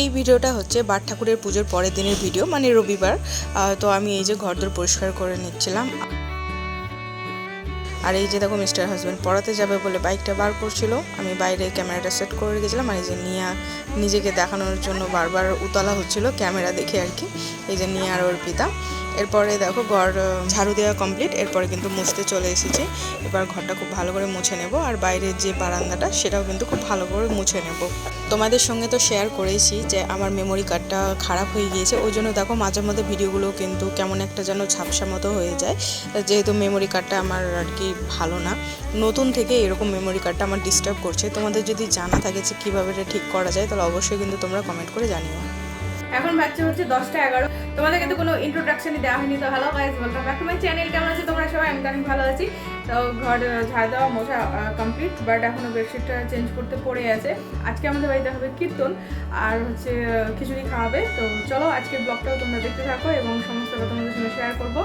এই ভিডিওটা হচ্ছে বাট ঠাকুরের পুজোর পরের দিনের ভিডিও, মানে রবিবার। তো আমি এই যে ঘরদোর পরিষ্কার করে নিচ্ছিলাম। আর এই যে দেখো মিস্টার হাজব্যান্ড পড়াতে যাবে বলে বাইকটা বার করছিল। আমি বাইরে ক্যামেরাটা সেট করে রেখেছিলাম, আর এই যে নিয়া নিজেকে দেখানোর জন্য বারবার উতলা হচ্ছিল ক্যামেরা দেখে আর কি। এই যে নিয়া আর ওর পিতা। এরপরে দেখো ঘর ঝাড়ু দেওয়া কমপ্লিট, এরপরে কিন্তু মুছতে চলে এসেছি। এবার ঘরটা খুব ভালো করে মুছে নেব, আর বাইরের যে বারান্দাটা সেটাও কিন্তু খুব ভালো করে মুছে নেব। তোমাদের সঙ্গে তো শেয়ার করেছি যে আমার মেমোরি কার্ডটা খারাপ হয়ে গিয়েছে, ওই জন্য দেখো মাঝে মধ্যে ভিডিওগুলো কিন্তু কেমন একটা যেন ঝাপসা মতো হয়ে যায়, যেহেতু মেমোরি কার্ডটা আমার আর কি ভালো না। নতুন থেকে এরকম মেমোরি কার্ডটা আমার ডিস্টার্ব করছে। তোমাদের যদি জানা থাকে যে কীভাবে এটা ঠিক করা যায় তাহলে অবশ্যই কিন্তু তোমরা কমেন্ট করে জানিও। এখন বাচ্চা হচ্ছে 10টা 11। তোমাদের কিন্তু কোনো ইন্ট্রোডাকশনই দেওয়া হয়নি। তো hello guys, welcome back to my channel. কেমন আছো তোমরা সবাই? আমি তো অনেক ভালো আছি। তো ঘর ঝাড় দেওয়া মোছা কমপ্লিট, বাট এখনও বেডশিটটা চেঞ্জ করতে পড়ে আছে। আজকে আমাদের বাড়িতে হবে কীর্তন, আর হচ্ছে খিচুড়ি খাওয়াবে। তো চলো আজকের ব্লগটাও তোমরা দেখতে থাকো এবং সমস্তটা তোমাদের সঙ্গে শেয়ার করবো।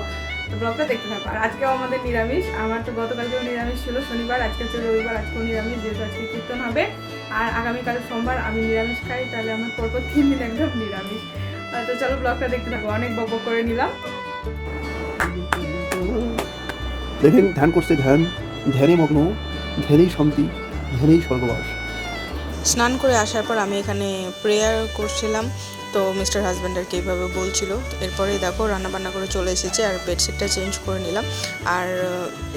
তো ব্লগটা দেখতে থাকো। আর আজকেও আমাদের নিরামিষ। আমার তো গতকালকেও নিরামিষ ছিল, শনিবার। আজকে হচ্ছে রবিবার, আজকেও নিরামিষ, যেহেতু আজকে কীর্তন হবে। আর আগামীকাল সোমবার আমি নিরামিষ খাই, তাহলে আমার পরপর 3 দিন একদম নিরামিষ। তো চলো ব্লগটা দেখতে থাকো। অনেক বক বক করে নিলাম। দেখেন ধ্যান করছে, ধ্যানে মগ্ন, ধ্যানেই শান্তি, ধ্যানেই স্বর্গবাস। স্নান করে আসার পর আমি এখানে প্রেয়ার করছিলাম, তো মিস্টার হাজব্যান্ড আর কি এইভাবে বলছিল। এরপরে দেখো রান্নাবান্না করে চলে এসেছে, আর বেডশিটটা চেঞ্জ করে নিলাম। আর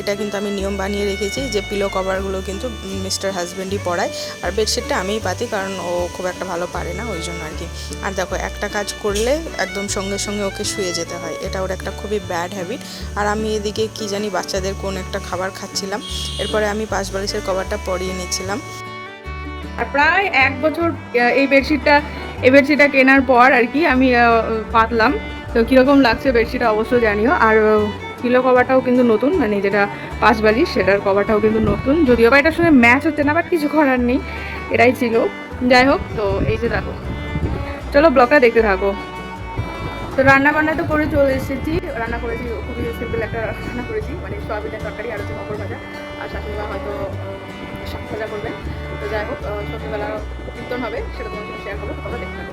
এটা কিন্তু আমি নিয়ম বানিয়ে রেখেছি যে পিলো কভারগুলো কিন্তু মিস্টার হাজব্যান্ডই পরায়, আর বেডশিটটা আমিই পাতি, কারণ ও খুব একটা ভালো পারে না, ওই জন্য আর কি। আর দেখো একটা কাজ করলে একদম সঙ্গে সঙ্গে ওকে শুয়ে যেতে হয়, এটা ওর একটা খুবই ব্যাড হ্যাবিট। আর আমি এদিকে কি জানি বাচ্চাদের কোন একটা খাবার খাচ্ছিলাম। এরপরে আমি পাশ বালিশের কভারটা পরিয়ে নিচ্ছিলাম। আর প্রায় 1 বছর এই বেডশিটটা কেনার পর আর কি আমি পাতলাম। তো কীরকম লাগছে বেডশিটটা অবশ্যই জানিও। আর পিলো কভারটাও কিন্তু নতুন, মানে যেটা পাশ বালিশ সেটার কভারটাও কিন্তু নতুন, যদিও বা এটার সঙ্গে ম্যাচ হচ্ছে না, বাট কিছু করার নেই, এটাই ছিল। যাই হোক, তো এই যে দেখো, চলো ব্লগটা দেখতে থাকো। তো রান্না বান্না তো করে চলে এসেছি। রান্না করেছি খুবই সিম্পল একটা রান্না করেছি, মানে সয়াবিনের তরকারি আর হচ্ছে মকর ভাজা। আর শাশুড়িমা হয়তো শাক ভাজা করবেন। তো যাই হোক, সন্ধ্যেবেলা কীর্তন হবে, সেটা তোমার সঙ্গে শেয়ার করবো, তোমরা দেখতে থাকো।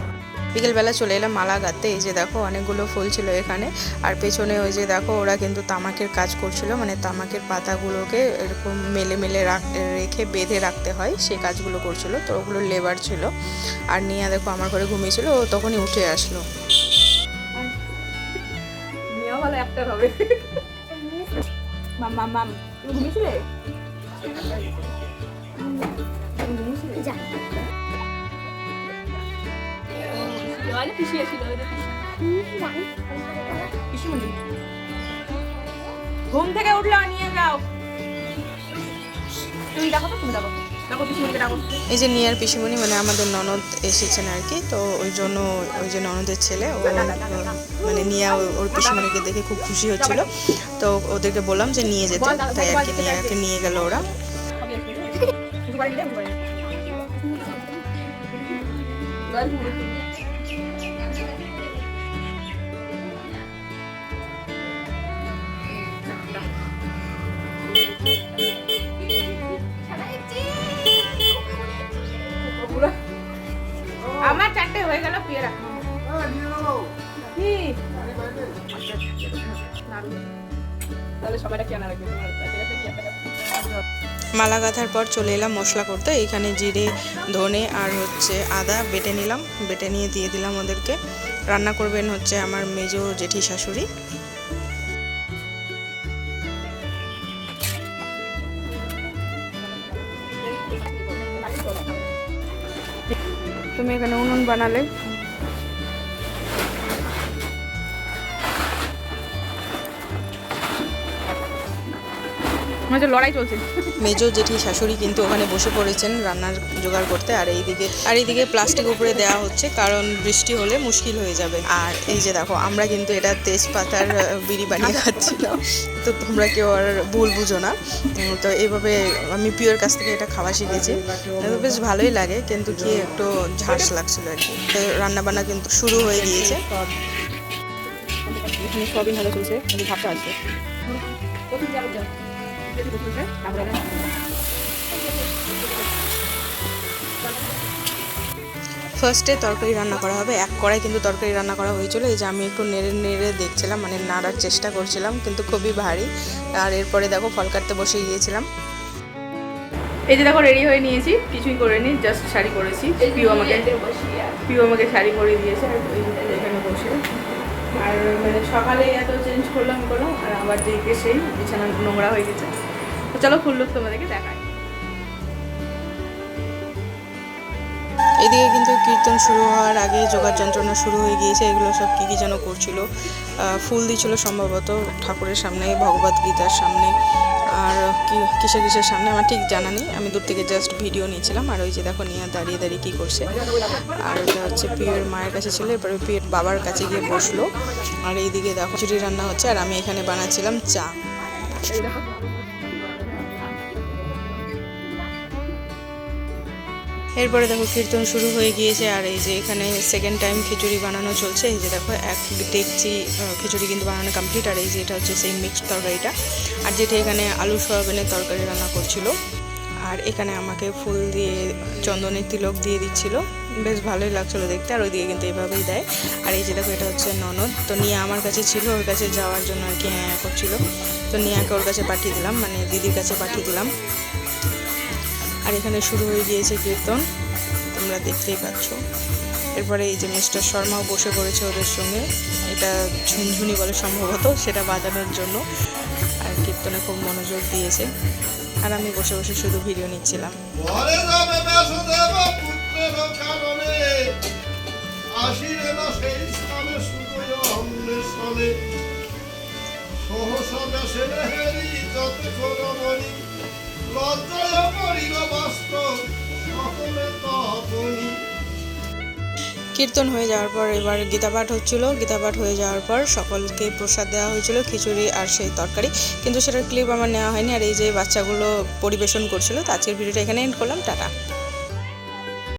বিকেলবেলা চলে এলাম মালা গাঁথতে। এই যে দেখো অনেকগুলো ফুল ছিল এখানে, আর পেছনে ওই যে দেখো ওরা কিন্তু তামাকের কাজ করছিল, মানে তামাকের পাতাগুলোকে এরকম মেলে মেলে রেখে বেঁধে রাখতে হয়, সেই কাজগুলো করছিল। তো ওগুলো লেবার ছিল। আর নিয়ে দেখো আমার ঘরে ঘুমিয়েছিল, ও তখনই উঠে আসলো। নিয়েও ভালো একটা হবে। মাম মাম মাম, তুমি ঘুমিয়েছিলে? ঘুম থেকে উঠলে নিয়ে যাও। তুমি দেখো, তো তুমি দেখো, দেখো পিসিমণিকে ডাকো। এই যে নিয়ার পিসিমণি মানে আমাদের ননদ এসেছেন আর কি, তো ওই জন্য ওই যে ননদের ছেলে ও মানে নিয়া ওর পিসিমণিকে দেখে খুব খুশি হচ্ছিল। তো ওদেরকে বললাম যে নিয়ে যেতে, তাই আর কি নিয়াকে নিয়ে গেল ওরা। আমার 4টে হয়ে গেল, পিয়ে রাখো। তাহলে সবাইটা কেনা রাখবে। মালা গাঁথার পর চলে এলাম মশলা করতে। এখানে জিরে, ধনে আর হচ্ছে আদা বেটে নিলাম, বেটে নিয়ে দিয়ে দিলাম ওদেরকে। রান্না করবেন হচ্ছে আমার মেজো জেঠি শাশুড়ি। তুমি এখানে উনুন বানালে, লড়াই চলছে। মেজো জেঠি শাশুড়ি কিন্তু ওখানে বসে পড়েছেন রান্নার জোগাড় করতে, আর এইদিকে প্লাস্টিক উপরে দেওয়া হচ্ছে, কারণ বৃষ্টি হলে মুশকিল হয়ে যাবে। আর এই যে দেখো আমরা কিন্তু এটা তেজপাতার বিড়ি বানিয়ে খাচ্ছিলাম, তো তোমরা কেউ আর ভুল বুঝো না। তো এইভাবে আমি পিওর কাছ থেকে এটা খাওয়া শিখেছি, বেশ ভালোই লাগে, কিন্তু কি একটু ঝাঁস লাগছিল আর কি। তো রান্নাবান্না কিন্তু শুরু হয়ে গিয়েছে। সবই ভালো চলছে, ভাবটা আছে। ফার্স্টে তরকারি রান্না করা হবে, এক কড়াই কিন্তু তরকারি রান্না করা হয়েছিল। এই যে আমি একটু নেড়ে নেড়ে দেখছিলাম, মানে নাড়ার চেষ্টা করছিলাম, কিন্তু খুবই ভারী। আর এরপরে দেখো ফল কাটতে বসে গিয়েছিলাম। এই যে দেখো রেডি হয়ে নিয়েছি, কিছুই করিনি, জাস্ট শাড়ি পরেছি। পিউ আমাকে শাড়ি পরিয়ে দিয়েছে, আর এখানে বসে। আর মানে সকালে এত চেঞ্জ করলাম আর আবার দেখে সেই বিছানা নোংরা হয়ে গেছে। তো চলো ফুল লুক তোমাদেরকে দেখাই। এদিকে কিন্তু কীর্তন শুরু হওয়ার আগে যোগার যন্ত্রণা শুরু হয়ে গিয়েছে। এগুলো সব কী যেন করছিল, ফুল দিচ্ছিল সম্ভবত ঠাকুরের সামনে, ভগবত গীতার সামনে, আর কিসের সামনে আমার ঠিক জানা নেই। আমি দূর থেকে জাস্ট ভিডিও নিয়েছিলাম। আর ওই যে দেখো নিয়ে দাঁড়িয়ে দাঁড়িয়ে কী করছে। আর এটা হচ্ছে পিউর মায়ের কাছে ছিল, এরপরে পিউর বাবার কাছে গিয়ে বসলো। আর এইদিকে দেখো খিচুড়ি রান্না হচ্ছে, আর আমি এখানে বানাচ্ছিলাম চা। এরপরে দেখো কীর্তন শুরু হয়ে গিয়েছে। আর এই যে এখানে সেকেন্ড টাইম খিচুড়ি বানানো চলছে। এই যে দেখো এক ডেকচি খিচুড়ি কিন্তু বানানো কমপ্লিট। আর এই যে এটা হচ্ছে সেই মিক্সড তরকারিটা, আর যেটা এখানে আলু সয়াবিনের তরকারি রান্না করছিল। আর এখানে আমাকে ফুল দিয়ে চন্দনের তিলক দিয়ে দিচ্ছিল, বেশ ভালোই লাগছিলো দেখতে। আর ওইদিকে কিন্তু এভাবেই দেয়। আর এই যে দেখো এটা হচ্ছে ননদ, তো নিয়ে আমার কাছে ছিল, ওর কাছে যাওয়ার জন্য আর কি হ্যাঁ করছিল। তো নিয়াকে ওর কাছে পাঠিয়ে দিলাম, মানে দিদির কাছে পাঠিয়ে দিলাম। আর এখানে শুরু হয়ে গিয়েছে কীর্তন, তোমরা দেখতেই পাচ্ছ। এরপরে এই যে মিস্টার শর্মাও বসে পড়েছে ওদের সঙ্গে, এটা ঝুনঝুনি বলে সম্ভবত, সেটা বাজানোর জন্য। আর কীর্তনে খুব মনোযোগ দিয়েছে। আর আমি বসে বসে শুধু ভিডিও নিচ্ছিলাম। কীর্তন হয়ে যাওয়ার পর এবার গীতাপাঠ হচ্ছিল। গীতাপাঠ হয়ে যাওয়ার পর সকলকে প্রসাদ দেওয়া হয়েছিল, খিচুড়ি আর সেই তরকারি, কিন্তু সেটার ক্লিপ আমার নেওয়া হয়নি। আর এই যে বাচ্চাগুলো পরিবেশন করছিল। তো আজকের ভিডিওটা এখানে এন্ড করলাম, টাটা।